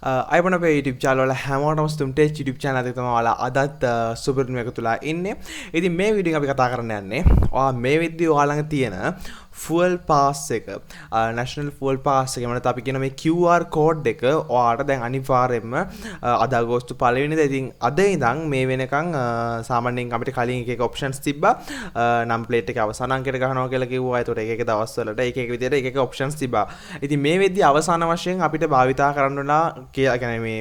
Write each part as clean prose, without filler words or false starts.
අයිබන අපේ YouTube channel වල හැමෝටම sithumtech YouTube channel එකේ තමයි ඔයාලා අදත් සුපිරිම එකතු වෙලා ඉන්නේ. ඉතින් මේ වීඩියෝ එක අපි කතා කරන්න යන්නේ ඔයා මේ විදිහේ ඔයාලා ළඟ තියෙන fuel pass එක national fuel pass එක මනත අපි කියන මේ QR code එක ඔයාලට දැන් අනිවාර්යයෙන්ම අද අගෝස්තු 1 වෙනිදා ඉතින් අද ඉඳන් මේ වෙනකන් සාමාන්‍යයෙන් අපිට කලින් එක එක options තිබ්බා නම් plate එක අවසාන අංකයට ගහනවා කියලා කිව්වා. ඒතකොට එක එක දවස්වලට එක එක විදිහට එක එක options තිබ්බා. ඉතින් මේ වෙද්දී අවසාන වශයෙන් අපිට භාවිතා කරන්න ඕන කියලා කියන්නේ මේ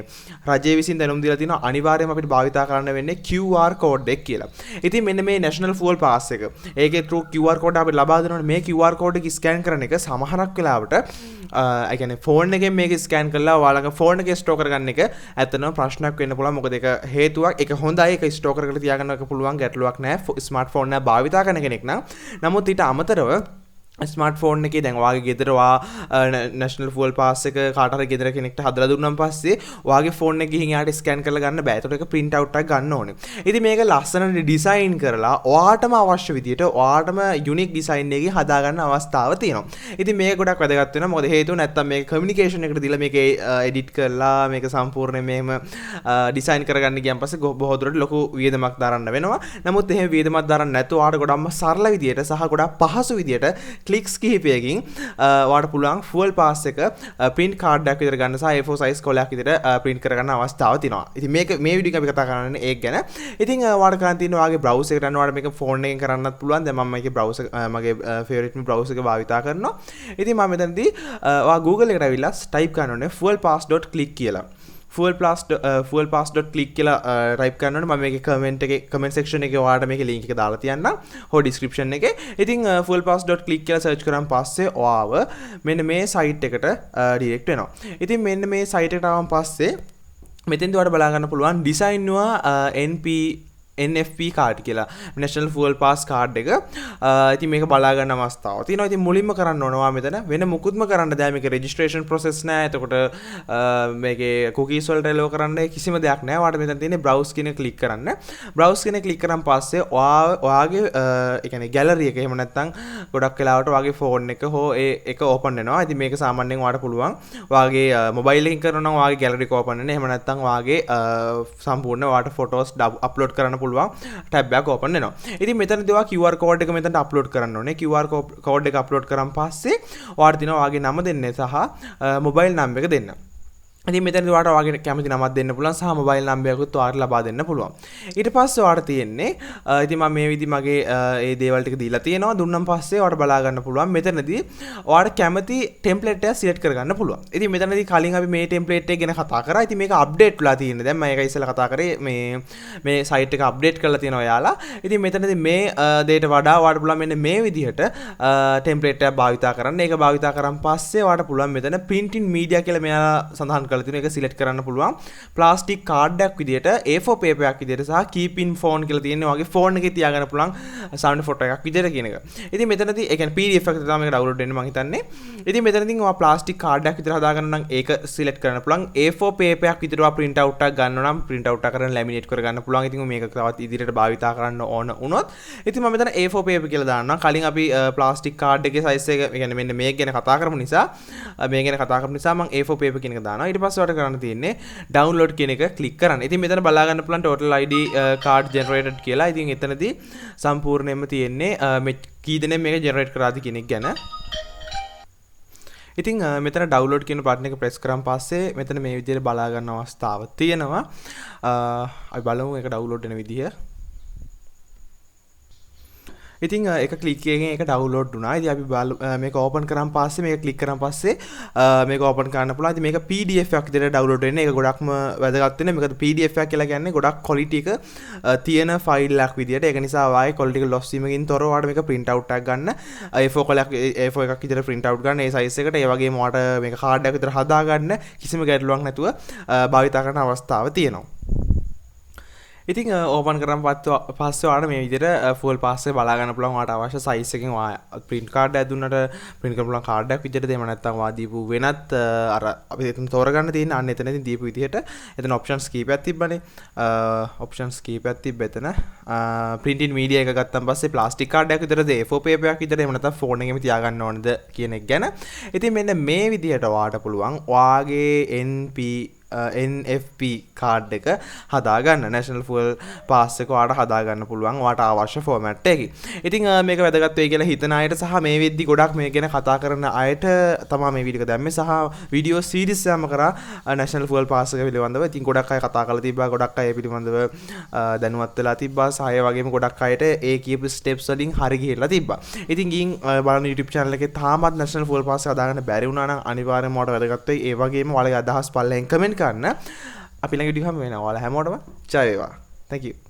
රජය විසින් දැනුම් දීලා තියෙනවා අනිවාර්යයෙන්ම අපිට භාවිතා කරන්න වෙන්නේ QR code එක කියලා. ඉතින් මෙන්න මේ national fuel pass එක. ඒකේ through QR code අපිට ලබා දෙනවනේ මේ QR code එක ස්කෑන් කරන එක සමහරක් වෙලාවට ඒ කියන්නේ ෆෝන් එකෙන් මේක ස්කෑන් කරලා ඔයාලගේ ෆෝන් එකේ ස්ටෝර් කරගන්න එක ඇත්තටම ප්‍රශ්නයක් වෙන්න පුළුවන්. මොකද ඒක හේතුවක් ඒක හොඳයි ඒක ස්ටෝර් කරලා තියාගන්න එක පුළුවන් ගැටලුවක් නැහැ ස්මාර්ට්ෆෝන් එක භාවිතා කරන කෙනෙක් නම්. නමුත් ඊට අමතරව ස්මාර්ට්ෆෝන් එකේ දැන් ඔයාගේ ගෙදර national fuel pass එක කාට හරි ගෙදර කෙනෙක්ට හදලා දුන්නාන් පස්සේ ඔයාගේ ෆෝන් එක ගිහින් යාට ස්කෑන් කරලා ගන්න බෑ. ඒකට ඒක print out එකක් ගන්න ඕනේ. ඉතින් මේක ලස්සනට ඩිසයින් කරලා ඔයාටම අවශ්‍ය විදියට ඔයාටම unique design එකකින් හදා ගන්න අවස්ථාව තියෙනවා. ඉතින් මේක ගොඩක් වැදගත් වෙනවා. මොකද හේතුව නැත්තම් මේක communication එකට දීලා මේක edit කරලා මේක සම්පූර්ණයෙන් මෙහෙම design කරගන්න ගියන් පස්සේ බොහෝ දුරට ලොකු වියදමක් දරන්න වෙනවා. නමුත් එහෙම වියදමක් දරන්න නැතුව ඔයාට ගොඩක්ම සරල විදියට සහ ගොඩක් පහසු විදියට ක්ලික්ස් කිහිපයකින් ඔයාලට පුළුවන් fuel pass එක print card එකක් විතර ගන්න සහ A4 size කොලයක් විතර print කරගන්න අවස්ථාව තියෙනවා. ඉතින් මේක මේ වීඩියෝ එක අපි කතා කරන්නේ ඒක ගැන. ඉතින් ඔයාලට කරන් තියෙන ඔයාගේ browser එකට යන්න ඔයාලට මේක phone එකෙන් කරන්නත් පුළුවන්. දැන් මම මේකේ browser මගේ favorite browser එක භාවිතා කරනවා. ඉතින් මම මෙතනදී ඔයා Google එකට ඇවිල්ලා type කරන්න ඕනේ fuelpass.click කියලා. fuelpass.click කියලා type කරනකොට මම මේකේ comment section එකේ ඔයාලට මේකේ link එක දාලා තියන්නම් හෝ description එකේ. ඉතින් fuelpass.click කියලා search කරාන් පස්සේ ඔයාව මෙන්න මේ site එකට direct වෙනවා. ඉතින් මෙන්න මේ site එකට ආවන් පස්සේ මෙතෙන්දී ඔයාලට බලා ගන්න පුළුවන් design NFP කාඩ් කියලා national fuel pass කාඩ් එක. ඉතින් මේක බලා ගන්න අවස්ථාවක් තියෙනවා. ඉතින් මුලින්ම කරන්න ඕනවා මෙතන වෙන මුකුත්ම කරන්න බෑ. මේක registration process නෑ. එතකොට මේකේ cookies වලට allow කරන්න කිසිම දෙයක් නෑ. ඔයාලට මෙතන තියෙන්නේ browse කියන click කරන්න. browse කියන click කරන් පස්සේ ඔයාගේ ඒ කියන්නේ gallery එක එහෙම නැත්නම් ගොඩක් වෙලාවට ඔයාගේ phone එක හෝ ඒක open වෙනවා. ඉතින් මේක සාමාන්‍යයෙන් ඔයාලට පුළුවන් ඔයාගේ mobile එකකින් කරනවා නම් ඔයාගේ gallery එක open වෙනවා. එහෙම නැත්නම් ඔයාගේ සම්පූර්ණ ඔයාලට photos upload කරන්න පුළුවන් ටැබ් එකක් ඕපන් වෙනවා. ඉතින් මෙතනදී ඔයා QR code එක මෙතනට අප්ලෝඩ් කරන්න ඕනේ. QR code එක අප්ලෝඩ් කරාන් පස්සේ ඔයාලට තියෙනවා ඔයාගේ නම දෙන්න සහ මොබයිල් නම්බර් එක දෙන්න. ඉතින් මෙතනදී ඔයාලට ඔයාගේ කැමති නමක් දෙන්න පුළුවන් සහ මොබයිල් නම්බර් එකකුත් ඔයාලට ලබා දෙන්න පුළුවන්. ඊට පස්සේ ඔයාලට තියෙන්නේ ඉතින් මම මේ විදි මගේ ඒ දේවල් ටික දීලා තියෙනවා. දුන්නාන් පස්සේ ඔයාලට බලා ගන්න පුළුවන් මෙතනදී ඔයාලට කැමති ටෙම්ප්ලේට් එක සිලෙක්ට් කරගන්න පුළුවන්. ඉතින් මෙතනදී කලින් අපි මේ ටෙම්ප්ලේට් එක ගැන කතා කරා. ඉතින් මේක අප්ඩේට් වෙලා තියෙන්නේ. දැන් මම ඒක ඉස්සෙල්ලා කතා කරේ මේ සයිට් එක අප්ඩේට් කරලා තියෙනවා ඔයාලා. ඉතින් මෙතනදී මේ දෙයට වඩා ඔයාලට පුළුවන් මෙන්න මේ විදිහට ටෙම්ප්ලේට් එකක් භාවිතා කරන්න. ඒක භාවිතා කරන් පස්සේ ඔයාලට පුළුවන් මෙතන print in media කියලා මෙයා සඳහන් කරලා තියෙනවා. ඒක සිලෙක්ට් කරන්න පුළුවන්. ප්ලාස්ටික් කාඩ් එකක් විදියට A4 paper එකක් විදියට සහ keep in phone කියලා තියෙනවා. ඔයාගේ phone එකේ තියාගන්න පුළුවන් sound photo එකක් විදියට කියන එක. ඉතින් මෙතනදී ඒ කියන්නේ PDF එකකට තමයි මේක download වෙන්නේ මම හිතන්නේ. ඉතින් මෙතනදී ඔයා ප්ලාස්ටික් කාඩ් එකක් විතර හදා ගන්න නම් ඒක සිලෙක්ට් කරන්න පුළුවන්. A4 paper එකක් විතර ඔයා print out එකක් ගන්නවා නම් print out එක කරන් laminate කර ගන්න පුළුවන්. ඉතින් මේක තවත් ඉදිරියට භාවිතා කරන්න ඕන වුණොත් ඉතින් මම මෙතන A4 paper කියලා දාන්නම්. කලින් අපි ප්ලාස්ටික් කාඩ් එකේ size එක කියන්නේ මෙන්න මේක ගැන කතා කරමු නිසා මේ ගැන කතා කරමු නිසා මම A4 paper කියන එක දානවා. ඊට පස්සේ ඔයාලට කරන්න තියෙන්නේ download කියන එක click කරන්න. ඉතින් මෙතන බලා ගන්න පුළුවන් total ID card generated කියලා. ඉතින් එතනදී සම්පූර්ණයෙන්ම තියෙන්නේ මේ කී දෙනෙක් මේක generate කරාද කියන එක ගැන. ඉතින් මෙතන download කියන button එක press කරාන් පස්සේ මෙතන මේ විදිහට බලා ගන්න අවස්ථාව තියෙනවා. අපි බලමු ඒක download වෙන විදිහ. ඉතින් ඒක ක්ලික් එකකින් ඒක ඩවුන්ලෝඩ් වුණා. ඉතින් අපි මේක ඕපන් කරාන් පස්සේ මේක ක්ලික් කරාන් පස්සේ මේක ඕපන් කරන්න පුළුවන්. ඉතින් මේක PDF එකක් විදිහට ඩවුන්ලෝඩ් වෙන්නේ. ඒක ගොඩක්ම වැදගත් වෙන්නේ. මේක PDF එකක් කියලා කියන්නේ ගොඩක් quality එක තියෙන ෆයිල් එකක් විදිහට. ඒක නිසා ඔයාගේ quality එක loss වීමකින් තොරව ඔයාලට මේක print out එකක් ගන්න. A4 එකක් විදිහට print out ගන්න ඒ size එකට. ඒ වගේම ඔයාලට මේක card එකක් විදිහට හදා ගන්න කිසිම ගැටලුවක් නැතුව භාවිතා කරන්න අවස්ථාව තියෙනවා. ඉතින් ඕපන් කරන් පස්සේ ඔයාලට මේ විදිහට fuel pass එක බලා ගන්න පුළුවන්. ඔයාලට අවශ්‍ය size එකකින් ඔයා print card එකක් දුන්නට print කරන්න පුළුවන් card එකක් විදිහට දෙම නැත්නම් ඔයා දීපු වෙනත් අර අපි එතන තෝරගන්න තියෙන අන්න එතනදී දීපු විදිහට එතන options කීපයක් තිබ්බනේ. options කීපයක් තිබ්බ එතන. print in media එක ගත්තන් පස්සේ plastic card එකක් විතරද A4 paper එකක් විතරද එහෙම නැත්නම් phone එකෙම තියාගන්න ඕනද කියන එක ගැන. ඉතින් මෙන්න මේ විදිහට ඔයාලට පුළුවන් ඔයාගේ NP NFP කාඩ් එක හදාගන්න. National Fuel Pass එක ඔයාලට හදාගන්න පුළුවන් ඔයාලට අවශ්‍ය ෆෝමැට් එකකින්. ඉතින් මේක වැදගත් වෙයි කියලා හිතන අයට සහ මේ වෙද්දි ගොඩක් මේ ගැන කතා කරන අයට තමයි මේ වීඩියෝ එක දැම්මේ සහ වීඩියෝ සීරීස් එකක්ම කරා National Fuel Pass එක පිළිබඳව. ඉතින් ගොඩක් අය කතා කරලා තිබ්බා, ගොඩක් අය පිළිබඳව දැනුවත් වෙලා තිබ්බා සහ ඒ වගේම ගොඩක් අයට ඒ කියපු ස්ටෙප්ස් වලින් හරි ගිහිල්ලා තිබ්බා. ඉතින් ගිහින් බලන්න YouTube channel එකේ තාමත් National Fuel Pass එක හදාගන්න බැරි වුණා නම් අනිවාර්යයෙන්ම ඔයාලට වැදගත් වෙයි. ඒ වගේම ඔයාලගේ අදහස් පල්ලෙන් කමෙන්ට් කරන්න. අපි ළඟ වීඩියෝ හැම වෙනවා. ඔයාලා හැමෝටම ජය වේවා. Thank you.